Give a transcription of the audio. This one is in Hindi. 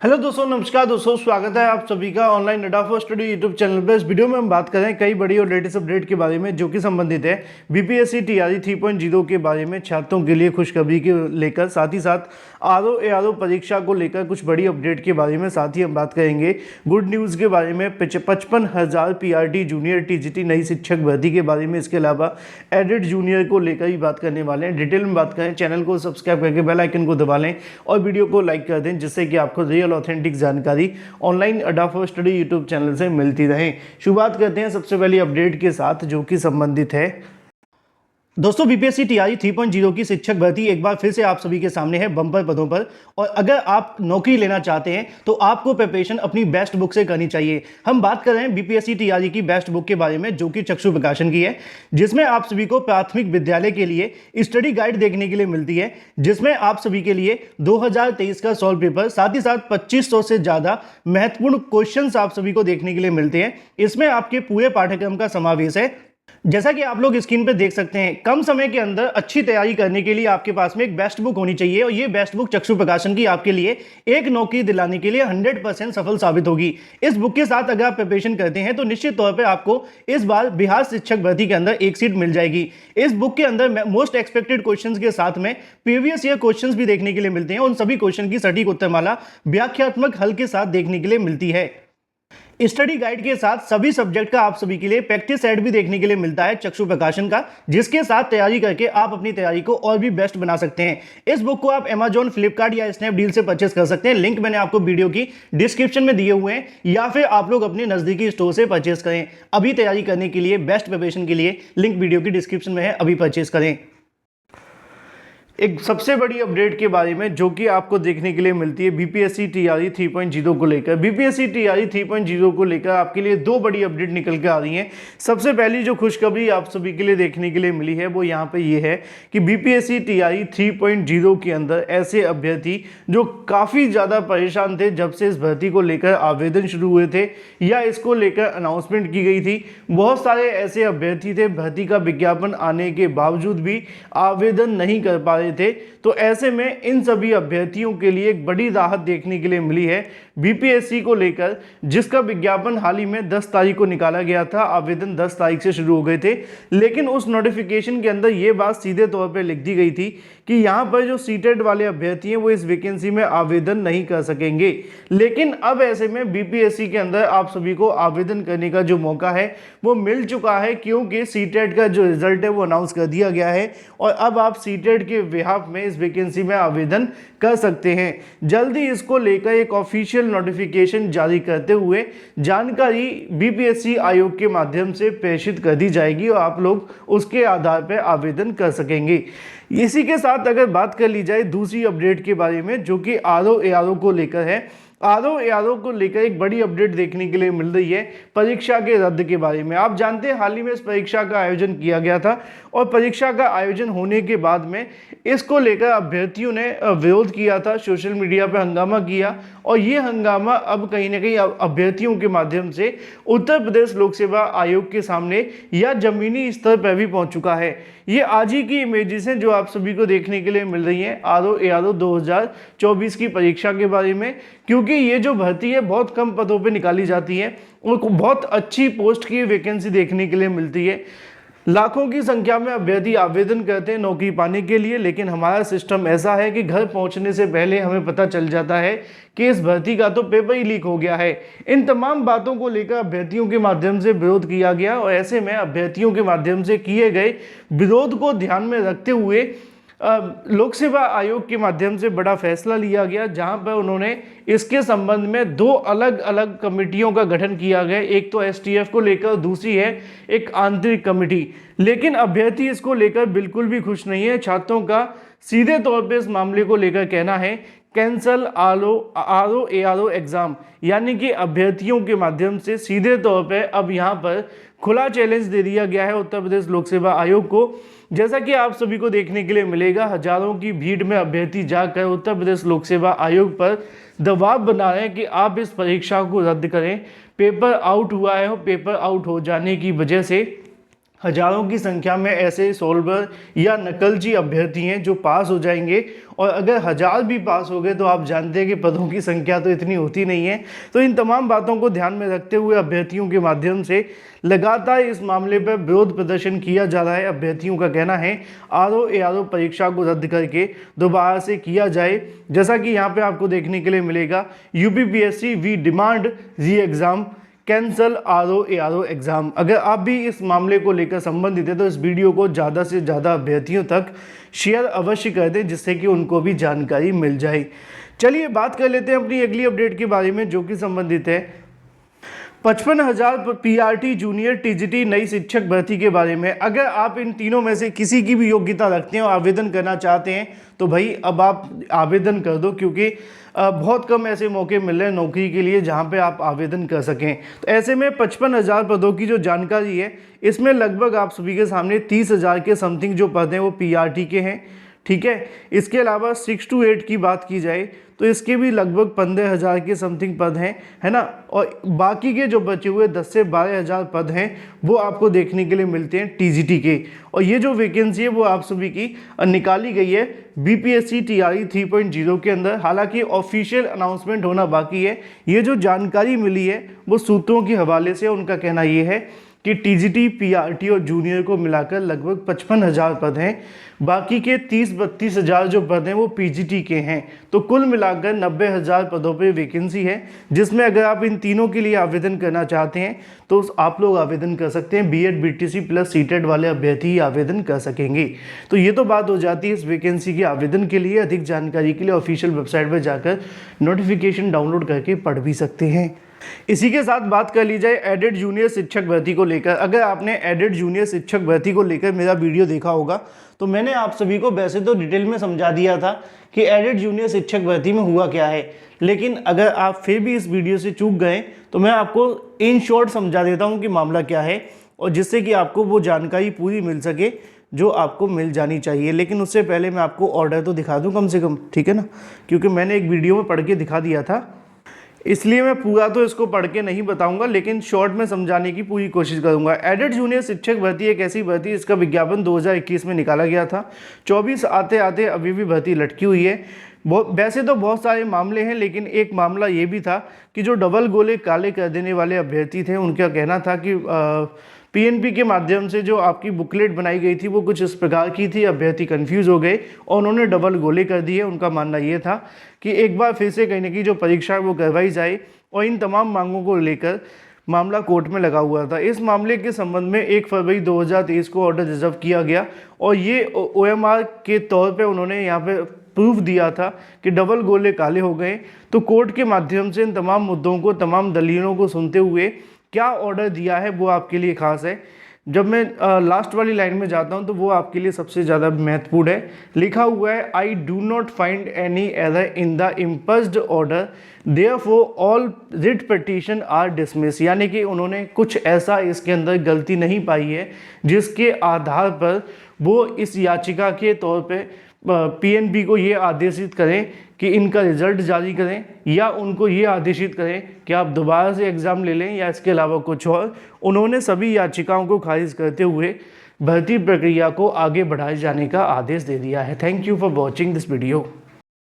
हेलो दोस्तों, नमस्कार दोस्तों, स्वागत है आप सभी का ऑनलाइन अड्डा फॉर स्टडी यूट्यूब चैनल पर। इस वीडियो में हम बात करें कई बड़ी और लेटेस्ट अपडेट के बारे में जो कि संबंधित है बीपीएससी टीआरई 3.0 के बारे में। छात्रों के लिए खुशखबरी के लेकर साथ ही साथ आरओ एआरओ परीक्षा को लेकर कुछ बड़ी अपडेट के बारे में साथ ही हम बात करेंगे गुड न्यूज़ के बारे में 55,000 पीआरटी जूनियर टीजीटी नई शिक्षक भर्ती के बारे में। इसके अलावा एडेड जूनियर को लेकर ही बात करने वाले हैं। डिटेल में बात करें, चैनल को सब्सक्राइब करके बेल आइकन को दबा लें और वीडियो को लाइक कर दें जिससे कि आपको रियल ऑथेंटिक जानकारी ऑनलाइन अड्डा फॉर स्टडी यूट्यूब चैनल से मिलती रहे। शुरुआत करते हैं सबसे पहली अपडेट के साथ जो कि संबंधित है दोस्तों बीपीएससी टीआरई 3.0 की शिक्षक भर्ती एक बार फिर से आप सभी के सामने है बम्पर पदों पर। और अगर आप नौकरी लेना चाहते हैं तो आपको प्रिपरेशन अपनी बेस्ट बुक से करनी चाहिए। हम बात कर रहे हैं बीपीएससी टीआरई की बेस्ट बुक के बारे में जो कि चक्षु प्रकाशन की है, जिसमें आप सभी को प्राथमिक विद्यालय के लिए स्टडी गाइड देखने के लिए मिलती है, जिसमें आप सभी के लिए 2023 का सॉल्व पेपर साथ ही साथ 2500 से ज़्यादा महत्वपूर्ण क्वेश्चन आप सभी को देखने के लिए मिलते हैं। इसमें आपके पूरे पाठ्यक्रम का समावेश है। जैसा कि आप लोग स्क्रीन पे देख सकते हैं, कम समय के अंदर अच्छी तैयारी करने के लिए आपके पास में एक बेस्ट बुक होनी चाहिए और ये बेस्ट बुक चक्षु प्रकाशन की आपके लिए एक नौकरी दिलाने के लिए 100% सफल साबित होगी। इस बुक के साथ अगर आप प्रिपरेशन करते हैं तो निश्चित तौर पे आपको इस बार बिहार शिक्षक भर्ती के अंदर एक सीट मिल जाएगी। इस बुक के अंदर मोस्ट एक्सपेक्टेड क्वेश्चन के साथ में प्रीवियस ईयर क्वेश्चन भी देखने के लिए मिलते हैं। उन सभी क्वेश्चन की सटीक उत्तरमाला व्याख्यात्मक हल के साथ देखने के लिए मिलती है। स्टडी गाइड के साथ सभी सब्जेक्ट का आप सभी के लिए प्रैक्टिस सेट भी देखने के लिए मिलता है चक्षु प्रकाशन का, जिसके साथ तैयारी करके आप अपनी तैयारी को और भी बेस्ट बना सकते हैं। इस बुक को आप अमेजॉन, फ्लिपकार्ट या स्नैपडील से परचेस कर सकते हैं। लिंक मैंने आपको वीडियो की डिस्क्रिप्शन में दिए हुए हैं, या फिर आप लोग अपने नजदीकी स्टोर से परचेस करें। अभी तैयारी करने के लिए, बेस्ट प्रिपरेशन के लिए लिंक वीडियो की डिस्क्रिप्शन में है, अभी परचेस करें। एक सबसे बड़ी अपडेट के बारे में जो कि आपको देखने के लिए मिलती है बीपीएससी टीआरई 3.0 को लेकर। बीपीएससी टीआरई 3.0 को लेकर आपके लिए दो बड़ी अपडेट निकल के आ रही हैं। सबसे पहली जो खुशखबरी आप सभी के लिए देखने के लिए मिली है वो यहाँ पे ये है कि बीपीएससी टीआरई 3.0 के अंदर ऐसे अभ्यर्थी जो काफ़ी ज़्यादा परेशान थे जब से इस भर्ती को लेकर आवेदन शुरू हुए थे या इसको लेकर अनाउंसमेंट की गई थी, बहुत सारे ऐसे अभ्यर्थी थे भर्ती का विज्ञापन आने के बावजूद भी आवेदन नहीं कर पा रहे थे। तो ऐसे में इन सभी अभ्यर्थियों के लिए एक बड़ी राहत देखने के लिए मिली है बीपीएससी को लेकर, जिसका विज्ञापन हाल ही में 10 तारीख को निकाला गया था। आवेदन 10 तारीख से शुरू हो गए थे, लेकिन उस नोटिफिकेशन के अंदर ये बात सीधे तौर पे लिख दी गई थी कि यहाँ पर जो सीटेड वाले अभ्यर्थी हैं वो इस वैकेंसी में आवेदन नहीं कर सकेंगे। लेकिन अब ऐसे में बीपीएससी के अंदर आप सभी को आवेदन करने का जो मौका है वो मिल चुका है, क्योंकि सीटेड का जो रिजल्ट है वो अनाउंस कर दिया गया है और अब आप सीटेड के बिहाफ में इस वैकेंसी में आवेदन कर सकते हैं। जल्दी इसको लेकर एक ऑफिशियल नोटिफिकेशन जारी करते हुए जानकारी बीपीएससी आयोग के माध्यम से प्रेषित कर दी जाएगी और आप लोग उसके आधार पर आवेदन कर सकेंगे। इसी के साथ अगर बात कर ली जाए दूसरी अपडेट के बारे में जो कि आरओ एआरओ को लेकर है। आरओ एआरओ को लेकर एक बड़ी अपडेट देखने के लिए मिल रही है परीक्षा के रद्द के बारे में। आप जानते हैं हाल ही में इस परीक्षा का आयोजन किया गया था और परीक्षा का आयोजन होने के बाद में इसको लेकर अभ्यर्थियों ने विरोध किया था, सोशल मीडिया पर हंगामा किया और ये हंगामा अब कहीं ना कहीं अभ्यर्थियों के माध्यम से उत्तर प्रदेश लोक सेवा आयोग के सामने या जमीनी स्तर पर भी पहुंच चुका है। ये आज ही की इमेजेस हैं जो आप सभी को देखने के लिए मिल रही हैं आरओ एआरओ 2024 की परीक्षा के बारे में, क्योंकि ये जो भर्ती है बहुत कम पदों पे निकाली जाती है और बहुत अच्छी पोस्ट की वैकेंसी देखने के लिए मिलती है। लाखों की संख्या में अभ्यर्थी आवेदन करते हैं नौकरी पाने के लिए, लेकिन हमारा सिस्टम ऐसा है कि घर पहुंचने से पहले हमें पता चल जाता है कि इस भर्ती का तो पेपर ही लीक हो गया है। इन तमाम बातों को लेकर अभ्यर्थियों के माध्यम से विरोध किया गया और ऐसे में अभ्यर्थियों के माध्यम से किए गए विरोध को ध्यान में रखते हुए लोक सेवा आयोग के माध्यम से बड़ा फैसला लिया गया, जहां पर उन्होंने इसके संबंध में दो अलग अलग कमेटियों का गठन किया गया। एक तो एसटीएफ को लेकर, दूसरी है एक आंतरिक कमेटी। लेकिन अभ्यर्थी इसको लेकर बिल्कुल भी खुश नहीं है। छात्रों का सीधे तौर पर इस मामले को लेकर कहना है कैंसल आरओ एआरओ एग्जाम, यानी कि अभ्यर्थियों के माध्यम से सीधे तौर पर अब यहाँ पर खुला चैलेंज दे दिया गया है उत्तर प्रदेश लोक सेवा आयोग को। जैसा कि आप सभी को देखने के लिए मिलेगा, हजारों की भीड़ में अभ्यर्थी जाकर उत्तर प्रदेश लोक सेवा आयोग पर दबाव बना रहे हैं कि आप इस परीक्षा को रद्द करें। पेपर आउट हुआ है और पेपर आउट हो जाने की वजह से हजारों की संख्या में ऐसे सोल्वर या नकलची अभ्यर्थी हैं जो पास हो जाएंगे, और अगर 1000 भी पास हो गए तो आप जानते हैं कि पदों की संख्या तो इतनी होती नहीं है। तो इन तमाम बातों को ध्यान में रखते हुए अभ्यर्थियों के माध्यम से लगातार इस मामले पर विरोध प्रदर्शन किया जा रहा है। अभ्यर्थियों का कहना है आरओ एआरओ परीक्षा को रद्द करके दोबारा से किया जाए। जैसा कि यहाँ पे आपको देखने के लिए मिलेगा, UPPSC we demand re exam cancel RO ARO exam. अगर आप भी इस मामले को लेकर संबंधित है तो इस वीडियो को ज़्यादा से ज़्यादा अभ्यर्थियों तक शेयर अवश्य कर दें, जिससे कि उनको भी जानकारी मिल जाए। चलिए बात कर लेते हैं अपनी अगली अपडेट के बारे में, जो कि संबंधित है 55,000 पीआरटी जूनियर टीजीटी नई शिक्षक भर्ती के बारे में। अगर आप इन तीनों में से किसी की भी योग्यता रखते हैं और आवेदन करना चाहते हैं तो भाई अब आप आवेदन कर दो, क्योंकि बहुत कम ऐसे मौके मिल रहे हैं नौकरी के लिए जहां पे आप आवेदन कर सकें। तो ऐसे में 55,000 पदों की जो जानकारी है, इसमें लगभग आप सभी के सामने 30,000 के समथिंग जो पद हैं वो पीआरटी के हैं, ठीक है। इसके अलावा 6 to 8 की बात की जाए तो इसके भी लगभग 15,000 के समथिंग पद हैं, है ना। और बाकी के जो बचे हुए 10 से 12,000 पद हैं वो आपको देखने के लिए मिलते हैं टीजीटी के। और ये जो वैकेंसी है वो आप सभी की निकाली गई है बीपीएससी टीआरई 3.0 के अंदर। हालांकि ऑफिशियल अनाउंसमेंट होना बाकी है। ये जो जानकारी मिली है वो सूत्रों के हवाले से, उनका कहना ये है कि टीजीटी पीआरटी और जूनियर को मिलाकर लगभग 55,000 पद हैं। बाकी के 30-32,000 जो पद हैं वो पीजीटी के हैं। तो कुल मिलाकर 90,000 पदों पे वैकेंसी है, जिसमें अगर आप इन तीनों के लिए आवेदन करना चाहते हैं तो आप लोग आवेदन कर सकते हैं। बीएड बीटीसी प्लस सीटेड वाले अभ्यर्थी ही आवेदन कर सकेंगे। तो ये तो बात हो जाती है इस वैकेंसी के आवेदन के लिए। अधिक जानकारी के लिए ऑफिशियल वेबसाइट पर जाकर नोटिफिकेशन डाउनलोड करके पढ़ भी सकते हैं। इसी के साथ बात कर ली जाए एडेड जूनियर शिक्षक भर्ती को लेकर। अगर आपने एडेड जूनियर शिक्षक भर्ती को लेकर मेरा वीडियो देखा होगा तो मैंने आप सभी को वैसे तो डिटेल में समझा दिया था कि एडेड जूनियर शिक्षक भर्ती में हुआ क्या है, लेकिन अगर आप फिर भी इस वीडियो से चूक गए तो मैं आपको इन शॉर्ट समझा देता हूँ कि मामला क्या है, और जिससे कि आपको वो जानकारी पूरी मिल सके जो आपको मिल जानी चाहिए। लेकिन उससे पहले मैं आपको ऑर्डर तो दिखा दूँ कम से कम, ठीक है ना, क्योंकि मैंने एक वीडियो में पढ़ के दिखा दिया था, इसलिए मैं पूरा तो इसको पढ़ के नहीं बताऊंगा, लेकिन शॉर्ट में समझाने की पूरी कोशिश करूंगा। एडेड जूनियर शिक्षक भर्ती एक ऐसी भर्ती इसका विज्ञापन 2021 में निकाला गया था। 24 आते आते अभी भी भर्ती लटकी हुई है। वैसे तो बहुत सारे मामले हैं, लेकिन एक मामला ये भी था कि जो डबल गोले काले कर देने वाले अभ्यर्थी थे, उनका कहना था कि पीएनपी के माध्यम से जो आपकी बुकलेट बनाई गई थी वो कुछ इस प्रकार की थी, अभ्यर्थी कंफ्यूज हो गए और उन्होंने डबल गोले कर दिए। उनका मानना ये था कि एक बार फिर से कहीं ना कहीं जो परीक्षा है वो करवाई जाए, और इन तमाम मांगों को लेकर मामला कोर्ट में लगा हुआ था। इस मामले के संबंध में 1 फरवरी 2023 को ऑर्डर रिजर्व किया गया, और ये ओएमआर के तौर पे उन्होंने यहाँ पे प्रूफ दिया था कि डबल गोले काले हो गए। तो कोर्ट के माध्यम से इन तमाम मुद्दों को, तमाम दलीलों को सुनते हुए क्या ऑर्डर दिया है वो आपके लिए खास है। जब मैं लास्ट वाली लाइन में जाता हूं तो वो आपके लिए सबसे ज़्यादा महत्वपूर्ण है। लिखा हुआ है, I do not find any error in the imposed order, therefore all writ petition are dismiss. यानी कि उन्होंने कुछ ऐसा इसके अंदर गलती नहीं पाई है जिसके आधार पर वो इस याचिका के तौर पे पीएनबी को ये आदेशित करें कि इनका रिजल्ट जारी करें, या उनको ये आदेशित करें कि आप दोबारा से एग्ज़ाम ले लें, या इसके अलावा कुछ और। उन्होंने सभी याचिकाओं को खारिज करते हुए भर्ती प्रक्रिया को आगे बढ़ाए जाने का आदेश दे दिया है। Thank you for watching this video.